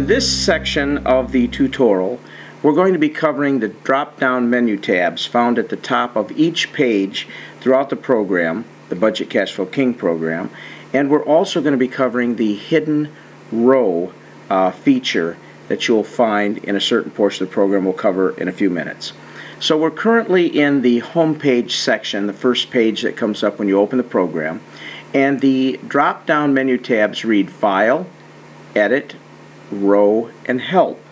In this section of the tutorial, we're going to be covering the drop-down menu tabs found at the top of each page throughout the program, the Budget Cash Flow King program, and we're also going to be covering the hidden row feature that you'll find in a certain portion of the program we'll cover in a few minutes. So we're currently in the home page section, the first page that comes up when you open the program, and the drop-down menu tabs read File, Edit, Row, and Help.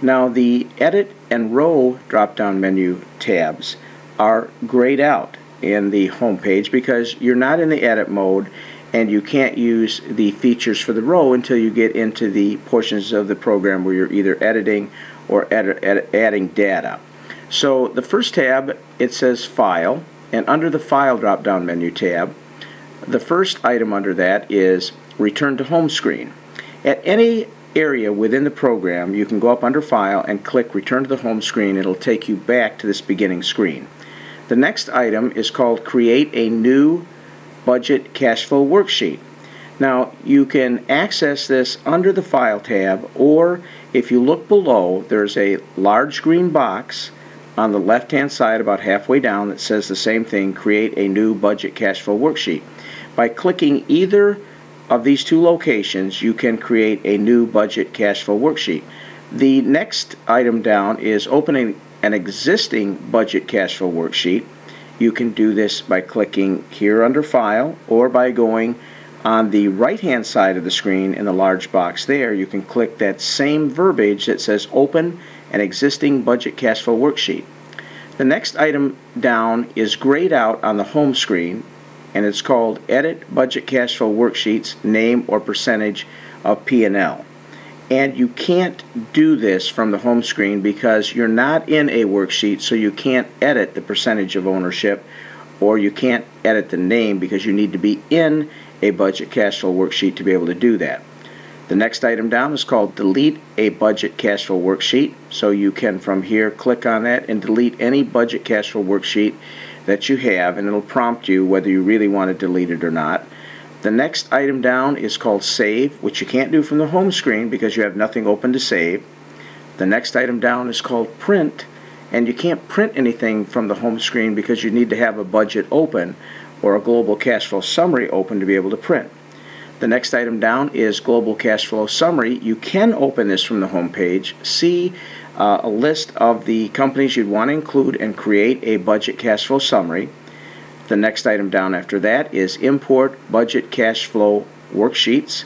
Now the Edit and Row drop-down menu tabs are grayed out in the home page because you're not in the edit mode and you can't use the features for the row until you get into the portions of the program where you're either editing or adding data. So the first tab, it says File, and under the File drop-down menu tab, the first item under that is Return to Home Screen. At any area within the program, you can go up under File and click Return to the Home Screen. It'll take you back to this beginning screen. The next item is called Create a New Budget Cash Flow Worksheet. Now you can access this under the File tab, or if you look below, there's a large green box on the left hand side about halfway down that says the same thing, Create a New Budget Cash Flow Worksheet. By clicking either of these two locations, you can create a new budget cash flow worksheet. The next item down is opening an existing budget cash flow worksheet. You can do this by clicking here under File, or by going on the right hand side of the screen in the large box there. You can click that same verbiage that says Open an Existing Budget Cash Flow Worksheet. The next item down is grayed out on the home screen, and it's called Edit Budget Cash Flow Worksheets, Name or Percentage of P&L. And you can't do this from the home screen because you're not in a worksheet, so you can't edit the percentage of ownership, or you can't edit the name because you need to be in a budget cash flow worksheet to be able to do that. The next item down is called Delete a Budget Cash Flow Worksheet, so you can from here click on that and delete any budget cash flow worksheet that you have, and it'll prompt you whether you really want to delete it or not. The next item down is called Save, which you can't do from the home screen because you have nothing open to save. The next item down is called Print, and you can't print anything from the home screen because you need to have a budget open or a global cash flow summary open to be able to print. The next item down is Global Cash Flow Summary. You can open this from the home page, see a list of the companies you'd want to include, and create a budget cash flow summary. The next item down after that is Import Budget Cash Flow Worksheets,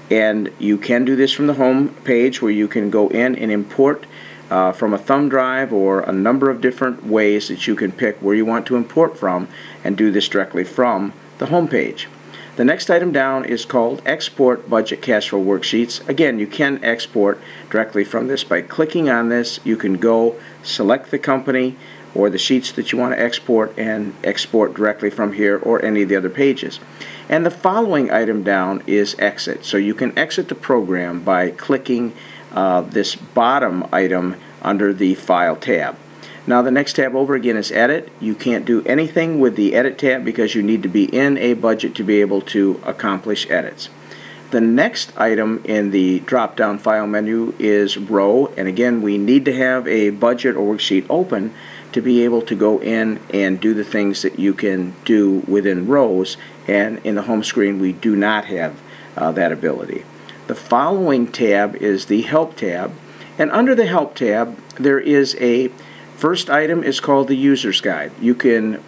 and you can do this from the home page where you can go in and import from a thumb drive or a number of different ways that you can pick where you want to import from, and do this directly from the home page. The next item down is called Export Budget Cash Flow Worksheets. Again, you can export directly from this by clicking on this. You can go select the company or the sheets that you want to export and export directly from here or any of the other pages. And the following item down is Exit. So you can exit the program by clicking this bottom item under the File tab. Now the next tab over again is Edit. You can't do anything with the Edit tab because you need to be in a budget to be able to accomplish edits. The next item in the drop-down file menu is Row, and again we need to have a budget or worksheet open to be able to go in and do the things that you can do within rows, and in the home screen we do not have that ability. The following tab is the Help tab, and under the Help tab there is a first item is called the User's Guide. You can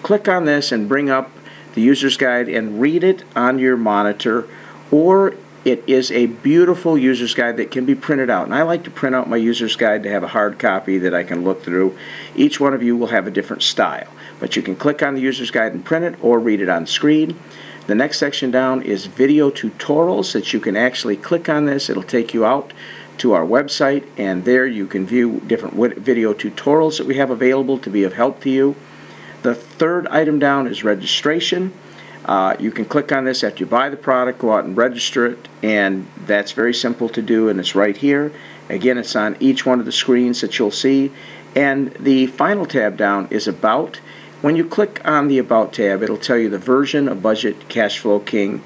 click on this and bring up the User's Guide and read it on your monitor, or it is a beautiful User's Guide that can be printed out. And I like to print out my User's Guide to have a hard copy that I can look through. Each one of you will have a different style, but you can click on the User's Guide and print it or read it on screen. The next section down is Video Tutorials, that you can actually click on this. It'll take you out to our website, and there you can view different video tutorials that we have available to be of help to you. The third item down is Registration. You can click on this after you buy the product, go out and register it, and that's very simple to do, and it's right here. Again, it's on each one of the screens that you'll see. And the final tab down is About. When you click on the About tab, it'll tell you the version of Budget Cash Flow King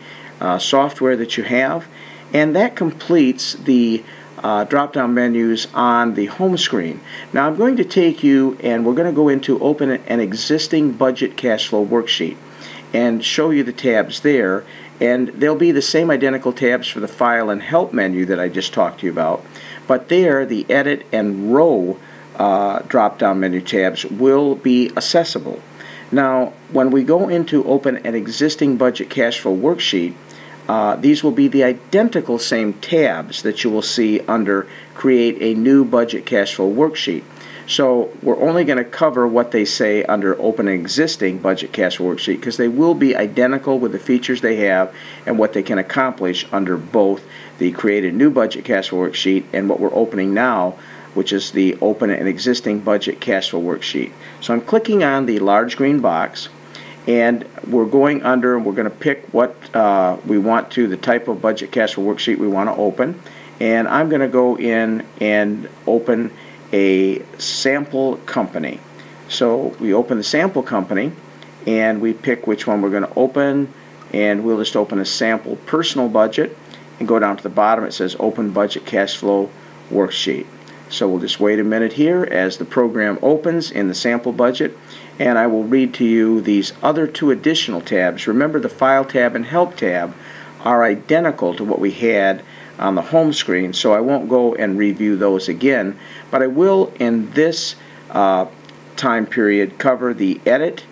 software that you have, And that completes the drop-down menus on the home screen. Now I'm going to take you and we're going to go into open an existing budget cash flow worksheet and show you the tabs there, and they'll be the same identical tabs for the file and help menu that I just talked to you about, but there the edit and row drop-down menu tabs will be accessible. Now when we go into open an existing budget cash flow worksheet, these will be the identical same tabs that you will see under create a new budget cash flow worksheet. So we're only going to cover what they say under open an existing budget cash flow worksheet, because they will be identical with the features they have and what they can accomplish under both the create a new budget cash flow worksheet and what we're opening now, which is the open an existing budget cash flow worksheet. So I'm clicking on the large green box, and we're going under and we're going to pick what we want to, the type of budget cash flow worksheet we want to open, and I'm going to go in and open a sample company. So we open the sample company and we pick which one we're going to open, and we'll just open a sample personal budget and go down to the bottom. It says open budget cash flow worksheet. So we'll just wait a minute here as the program opens in the sample budget, and I will read to you these other two additional tabs. Remember, the file tab and help tab are identical to what we had on the home screen, so I won't go and review those again, but I will in this time period cover the edit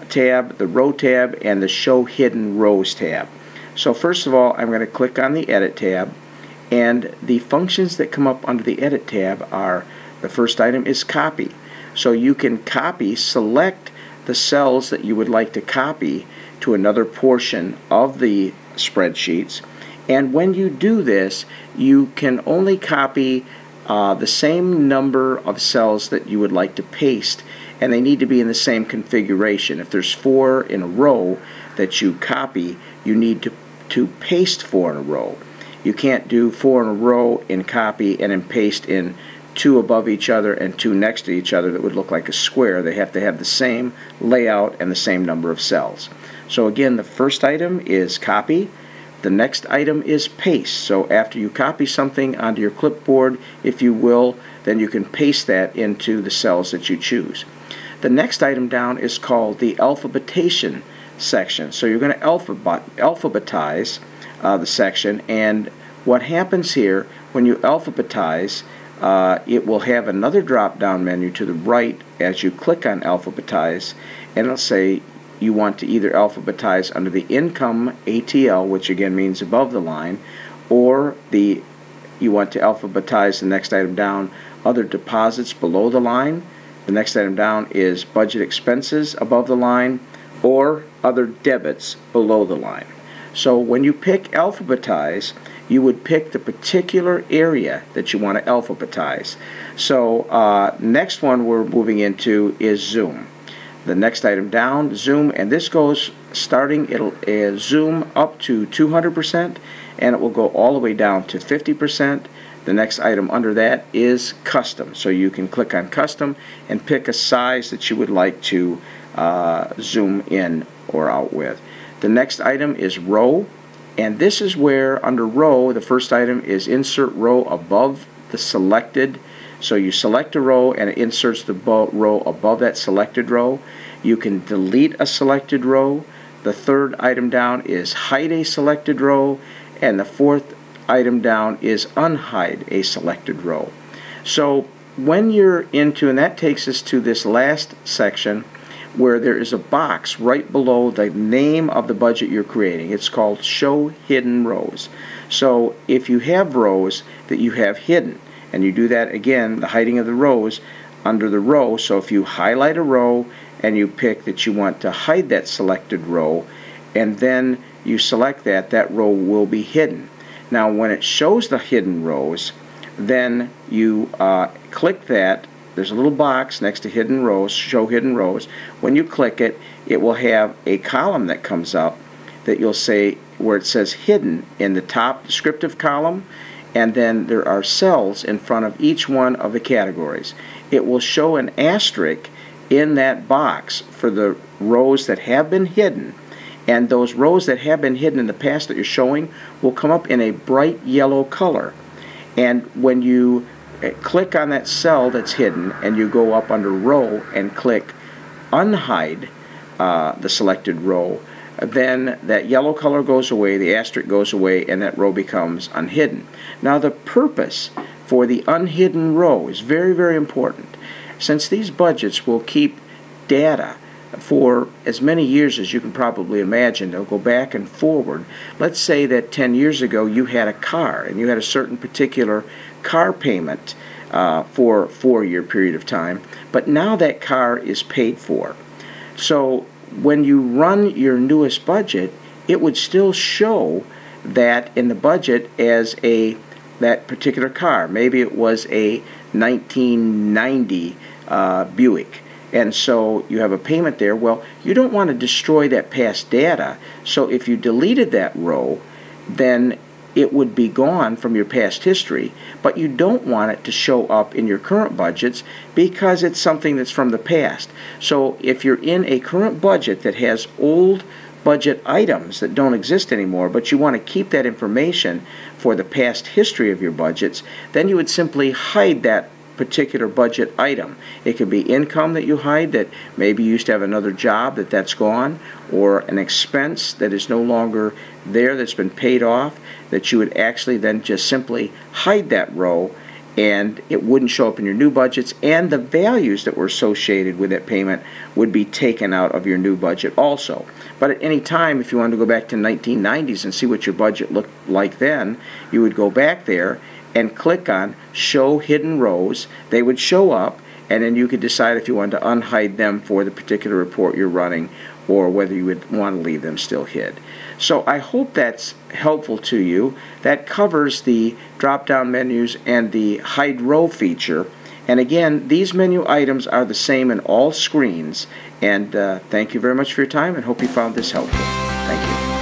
tab, the row tab, and the show hidden rows tab. So first of all, I'm going to click on the edit tab, and the functions that come up under the edit tab are, the first item is copy. So you can copy, select the cells that you would like to copy to another portion of the spreadsheets. And when you do this, you can only copy the same number of cells that you would like to paste, and they need to be in the same configuration. If there's 4 in a row that you copy, you need to paste 4 in a row. You can't do 4 in a row in copy and then paste in 2 above each other and 2 next to each other. That would look like a square. They have to have the same layout and the same number of cells. So again, the first item is copy. The next item is paste. So after you copy something onto your clipboard, if you will, then you can paste that into the cells that you choose. The next item down is called the alphabetation section. So you're going to alphabetize the section, and what happens here when you alphabetize, it will have another drop-down menu to the right as you click on alphabetize, and it'll say you want to either alphabetize under the income ATL, which again means above the line, or you want to alphabetize the next item down, other deposits below the line. The next item down is budget expenses above the line, or other debits below the line. So when you pick alphabetize, you would pick the particular area that you want to alphabetize. So next one we're moving into is zoom. The next item down, zoom, and this goes starting, it'll zoom up to 200%, and it will go all the way down to 50%. The next item under that is custom. So you can click on custom and pick a size that you would like to zoom in or out with. The next item is row, and this is where under row, the first item is insert row above the selected. So you select a row and it inserts the row above that selected row. You can delete a selected row. The third item down is hide a selected row, and the fourth item down is unhide a selected row. So when you're into, and that takes us to this last section where there is a box right below the name of the budget you're creating. It's called show hidden rows. So if you have rows that you have hidden, and you do that again, the hiding of the rows under the row, so if you highlight a row and you pick that you want to hide that selected row, and then you select that, that row will be hidden. Now when it shows the hidden rows, then you click that. There's a little box next to hidden rows, show hidden rows. When you click it, it will have a column that comes up that you'll say where it says hidden in the top descriptive column, and then there are cells in front of each one of the categories. It will show an asterisk in that box for the rows that have been hidden, and those rows that have been hidden in the past that you're showing will come up in a bright yellow color. And when you click on that cell that's hidden and you go up under row and click unhide the selected row, then that yellow color goes away, the asterisk goes away, and that row becomes unhidden. Now the purpose for the unhidden row is very, very important. Since these budgets will keep data for as many years as you can probably imagine, they'll go back and forward. Let's say that 10 years ago you had a car and you had a certain particular car payment for a 4-year period of time, but now that car is paid for. So when you run your newest budget, it would still show that in the budget as that particular car. Maybe it was a 1990 Buick, and so you have a payment there. Well, you don't want to destroy that past data, so if you deleted that row, then it would be gone from your past history, but you don't want it to show up in your current budgets because it's something that's from the past. So if you're in a current budget that has old budget items that don't exist anymore, but you want to keep that information for the past history of your budgets, then you would simply hide that particular budget item. It could be income that you hide, that maybe you used to have another job that's gone, or an expense that is no longer there that's been paid off, that you would actually then just simply hide that row and it wouldn't show up in your new budgets, and the values that were associated with that payment would be taken out of your new budget also. But at any time, if you wanted to go back to 1990s and see what your budget looked like then, you would go back there and click on Show Hidden Rows. They would show up, and then you could decide if you wanted to unhide them for the particular report you're running or whether you would want to leave them still hid. So I hope that's helpful to you. That covers the drop-down menus and the hide row feature. And again, these menu items are the same in all screens. And thank you very much for your time, and hope you found this helpful. Thank you.